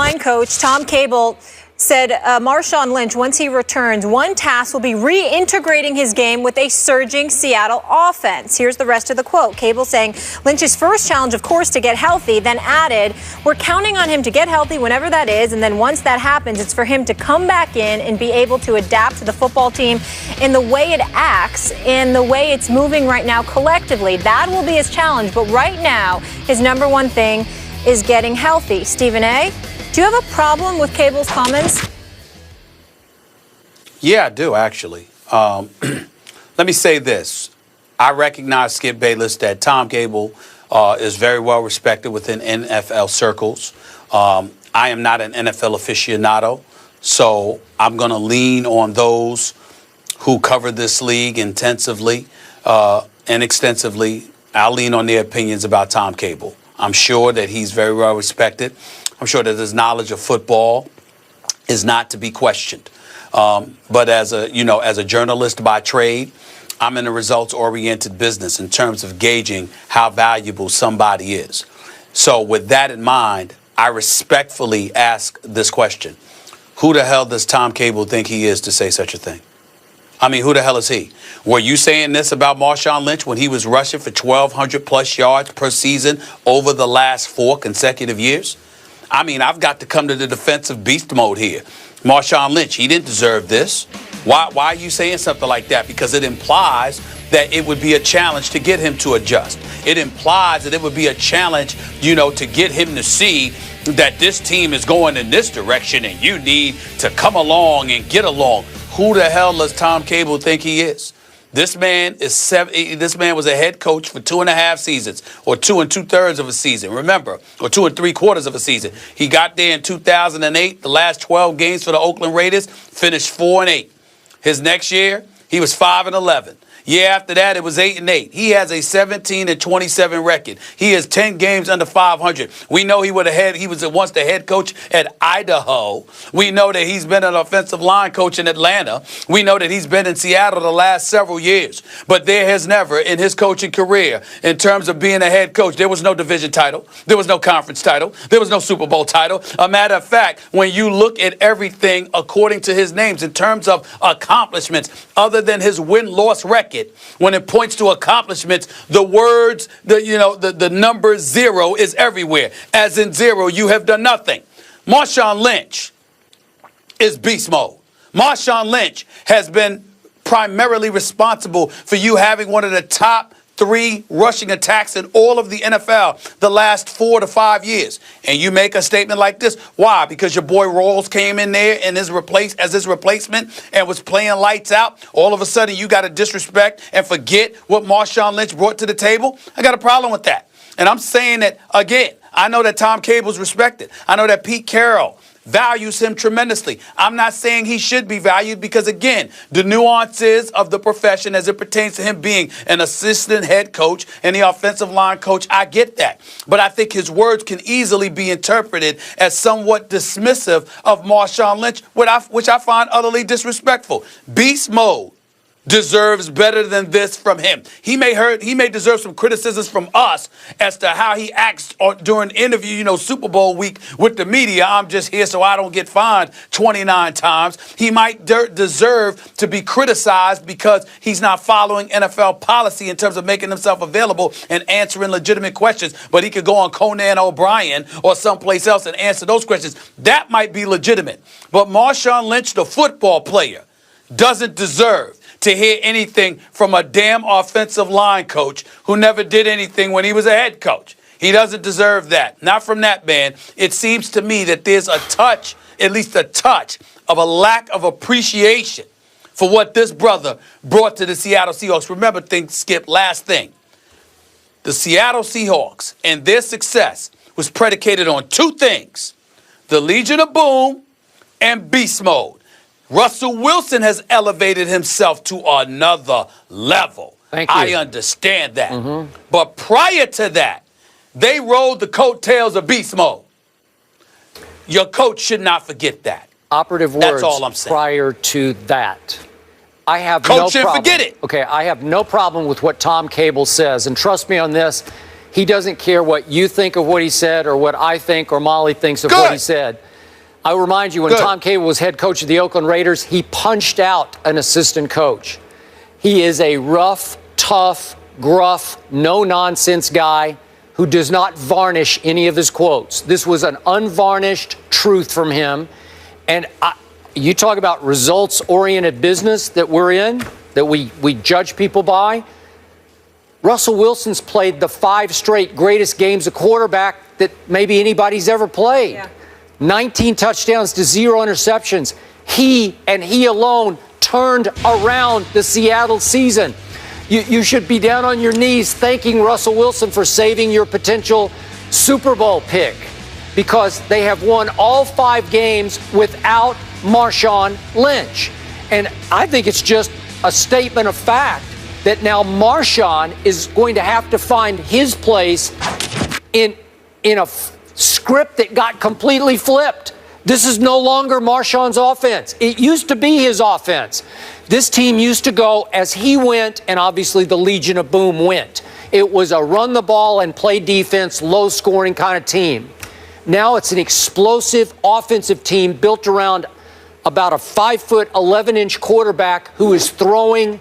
line coach Tom Cable said Marshawn Lynch, once he returns, one task will be reintegrating his game with a surging Seattle offense. Here's the rest of the quote. Cable saying Lynch's first challenge, of course, to get healthy, then added, we're counting on him to get healthy whenever that is, and then once that happens, it's for him to come back in and be able to adapt to the football team in the way it acts, in the way it's moving right now collectively. That will be his challenge, but right now, his number one thing is getting healthy. Stephen A., do you have a problem with Cable's comments? Yeah, I do, actually. Let me say this. I recognize, Skip Bayless, that Tom Cable is very well respected within NFL circles. I am not an NFL aficionado, so I'm going to lean on those who cover this league intensively and extensively. I'll lean on their opinions about Tom Cable. I'm sure that he's very well respected. I'm sure that his knowledge of football is not to be questioned. But as a journalist by trade, I'm in a results-oriented business in terms of gauging how valuable somebody is. So with that in mind, I respectfully ask this question. Who the hell does Tom Cable think he is to say such a thing? I mean, who the hell is he? Were you saying this about Marshawn Lynch when he was rushing for 1,200 plus yards per season over the last 4 consecutive years? I mean, I've got to come to the defensive beast mode here. Marshawn Lynch, he didn't deserve this. Why are you saying something like that? Because it implies that it would be a challenge to get him to adjust. It implies that it would be a challenge, to get him to see that this team is going in this direction and you need to come along and get along. Who the hell does Tom Cable think he is? This man was a head coach for 2.5 seasons, or 2 2/3 of a season. Remember, or 2 3/4 of a season. He got there in 2008. The last 12 games for the Oakland Raiders, finished 4-8. His next year, he was 5-11. Year after that, it was 8-8. He has a 17-27 record. He is 10 games under 500. We know he was once the head coach at Idaho. We know that he's been an offensive line coach in Atlanta. We know that he's been in Seattle the last several years. But there has never, in his coaching career, in terms of being a head coach, there was no division title. There was no conference title. There was no Super Bowl title. A matter of fact, when you look at everything according to his names, in terms of accomplishments, other than his win-loss record, when it points to accomplishments, the words, the number 0 is everywhere. As in 0, you have done nothing. Marshawn Lynch is beast mode. Marshawn Lynch has been primarily responsible for you having one of the top 3 rushing attacks in all of the NFL the last 4 to 5 years. And you make a statement like this. Why? Because your boy Rawls came in there and as his replacement and was playing lights out. All of a sudden you got to disrespect and forget what Marshawn Lynch brought to the table. I got a problem with that. And I'm saying that, again, I know that Tom Cable's respected. I know that Pete Carroll values him tremendously. I'm not saying he should be valued because, again, the nuances of the profession as it pertains to him being an assistant head coach and the offensive line coach, I get that. But I think his words can easily be interpreted as somewhat dismissive of Marshawn Lynch, which I find utterly disrespectful. Beast mode deserves better than this from him. He may deserve some criticisms from us as to how he acts during interview, Super Bowl week with the media. I'm just here so I don't get fined 29 times. He might deserve to be criticized because he's not following NFL policy in terms of making himself available and answering legitimate questions. But he could go on Conan O'Brien or someplace else and answer those questions. That might be legitimate. But Marshawn Lynch, the football player, doesn't deserve to hear anything from a damn offensive line coach who never did anything when he was a head coach. He doesn't deserve that. Not from that man. It seems to me that there's at least a touch of a lack of appreciation for what this brother brought to the Seattle Seahawks. Remember, Skip, last thing. The Seattle Seahawks and their success was predicated on 2 things: the Legion of Boom and beast mode. Russell Wilson has elevated himself to another level. Thank you. I understand that. Mm-hmm. But prior to that, they rode the coattails of beast mode. Your coach should not forget that. Operative words. That's all I'm saying. Prior to that. I have coach no problem. should forget it. Okay, I have no problem with what Tom Cable says. And trust me on this, he doesn't care what you think of what he said or what I think or Molly thinks of what he said. I remind you, when Good. Tom Cable was head coach of the Oakland Raiders, he punched out an assistant coach. He is a rough, tough, gruff, no-nonsense guy who does not varnish any of his quotes. This was an unvarnished truth from him. And you talk about results-oriented business that we're in, that we judge people by. Russell Wilson's played the 5 straight greatest games of quarterback that maybe anybody's ever played. Yeah. 19 touchdowns to 0 interceptions. He and he alone turned around the Seattle season. You should be down on your knees thanking Russell Wilson for saving your potential Super Bowl pick, because they have won all 5 games without Marshawn Lynch. And I think it's just a statement of fact that now Marshawn is going to have to find his place in a script that got completely flipped. This is no longer Marshawn's offense. It used to be his offense. This team used to go as he went, and obviously the Legion of Boom went. It was a run the ball and play defense, low scoring kind of team. Now it's an explosive offensive team built around about a 5', 11-inch quarterback who is throwing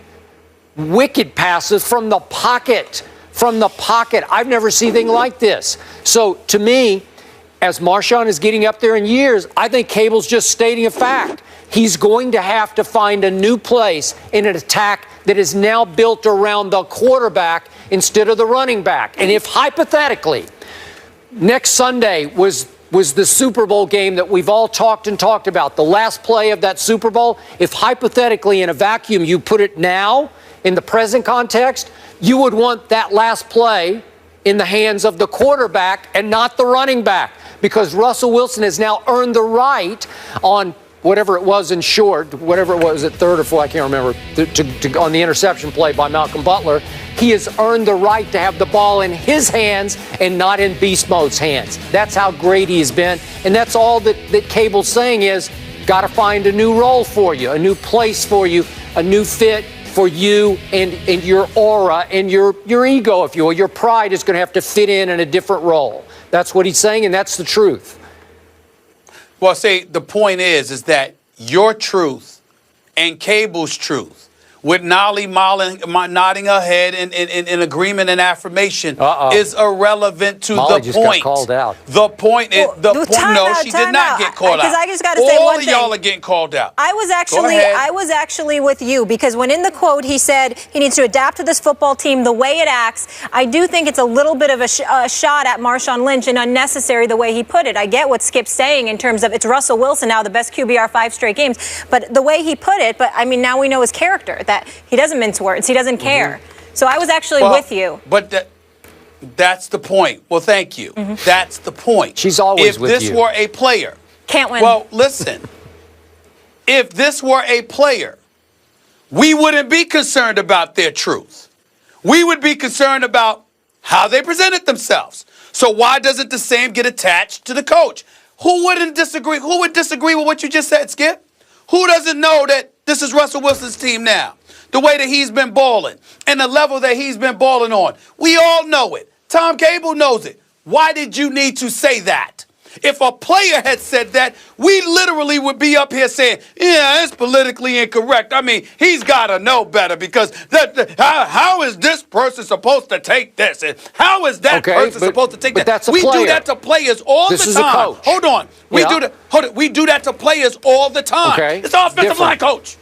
wicked passes from the pocket. From the pocket. I've never seen anything like this. So to me, as Marshawn is getting up there in years, I think Cable's just stating a fact. He's going to have to find a new place in an attack that is now built around the quarterback instead of the running back. And if hypothetically next Sunday was the Super Bowl game that we've all talked about, the last play of that Super Bowl, if hypothetically in a vacuum you put it now in the present context, you would want that last play in the hands of the quarterback and not the running back, because Russell Wilson has now earned the right on whatever it was in short, whatever it was at 3rd or 4th, I can't remember, on the interception play by Malcolm Butler. He has earned the right to have the ball in his hands and not in Beast Mode's hands. That's how great he has been. And that's all that Cable's saying is, got to find a new role for you, a new place for you, a new fit for you and your aura and your ego, if you will. Your pride is going to have to fit in a different role. That's what he's saying, and that's the truth. Well, see, the point is that your truth and Cable's truth, with Nolly nodding her head in agreement and affirmation, is irrelevant to Molly the just point. got called out. The point is, no, she did not get called out. Because I just got to say one thing. All of y'all are getting called out. I was actually with you, because when in the quote he said he needs to adapt to this football team the way it acts, I do think it's a little bit of a shot at Marshawn Lynch and unnecessary the way he put it. I get what Skip's saying in terms of it's Russell Wilson now, the best QBR 5 straight games, but the way he put it, but I mean, now we know his character, that he doesn't mince words, he doesn't care. So I was actually with you. But that's the point. Well, thank you. That's the point. She's always with you. If this were a player. Can't win. Well, listen. If this were a player, we wouldn't be concerned about their truth. We would be concerned about how they presented themselves. So why doesn't the same get attached to the coach? Who wouldn't disagree? Who would disagree with what you just said, Skip? Who doesn't know that this is Russell Wilson's team now? The way that he's been balling and the level that he's been balling on. We all know it. Tom Cable knows it. Why did you need to say that? If a player had said that, we literally would be up here saying, yeah, it's politically incorrect. I mean, he's got to know better, because how is this person supposed to take this? And how is that person supposed to take that? That's we do that to players all the time. This is a coach. Hold on. We do that to players all the time. Okay. It's offensive line coach.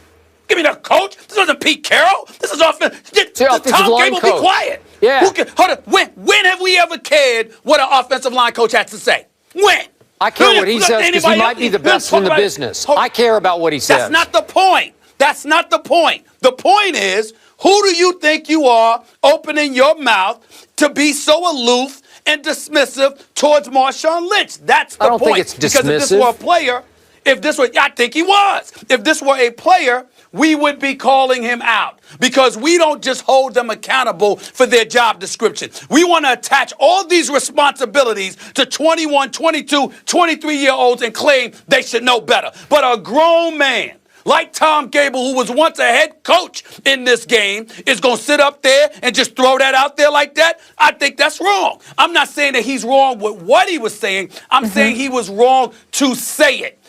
Give me the coach. This wasn't Pete Carroll. This is offensive. Tom Cable, be quiet. Yeah. Hold on. When have we ever cared what an offensive line coach has to say? When? I care what he says, because he might be the best in the business. I care about what he says. That's not the point. That's not the point. The point is, who do you think you are opening your mouth to be so aloof and dismissive towards Marshawn Lynch? That's the point. I don't think it's dismissive. Because if this were a player, I think he was. If this were a player, we would be calling him out, because we don't just hold them accountable for their job description. We want to attach all these responsibilities to 21, 22, 23-year-olds and claim they should know better. But a grown man like Tom Gable, who was once a head coach in this game, is going to sit up there and just throw that out there like that, I think that's wrong. I'm not saying that he's wrong with what he was saying. I'm saying he was wrong to say it.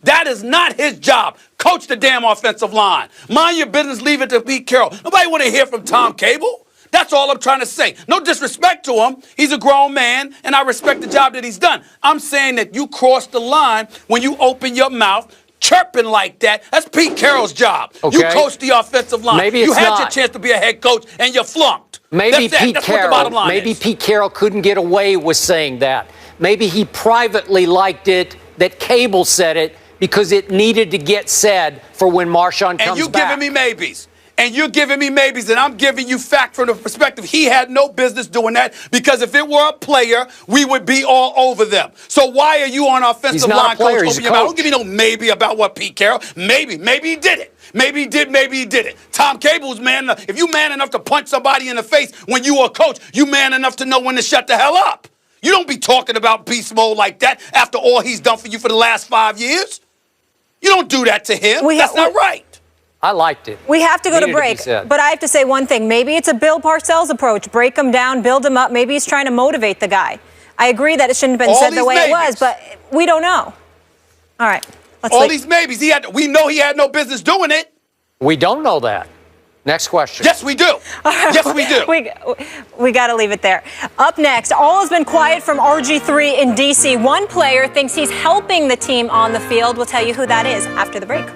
That is not his job. Coach the damn offensive line. Mind your business, leave it to Pete Carroll. Nobody want to hear from Tom Cable. That's all I'm trying to say. No disrespect to him. He's a grown man, and I respect the job that he's done. I'm saying that you cross the line when you open your mouth chirping like that. That's Pete Carroll's job. Okay. You coach the offensive line. Maybe you had not. your chance to be a head coach, and you flunked. Maybe That's Pete what the bottom line is. Pete Carroll couldn't get away with saying that. Maybe he privately liked it that Cable said it because it needed to get said for when Marshawn comes back. And you giving me maybes. And you're giving me maybes, and I'm giving you fact from the perspective. He had no business doing that, because if it were a player, we would be all over them. So why are you on offensive line, coach? Open your mouth. Don't give me no maybe about what Pete Carroll. Maybe he did it. Maybe he did, maybe he did it. Tom Cable's man. If you man enough to punch somebody in the face when you are a coach, you man enough to know when to shut the hell up. You don't be talking about beast mode like that after all he's done for you for the last 5 years. You don't do that to him. That's not right. I liked it. We have to go to break, but I have to say one thing. Maybe it's a Bill Parcells approach. Break him down, build him up. Maybe he's trying to motivate the guy. I agree that it shouldn't have been said the way it was, but we don't know. All right. All these maybes. We know he had no business doing it. We don't know that. Next question. Yes, we do. Yes, we do. We got to leave it there. Up next, all has been quiet from RG3 in D.C. One player thinks he's helping the team on the field. We'll tell you who that is after the break.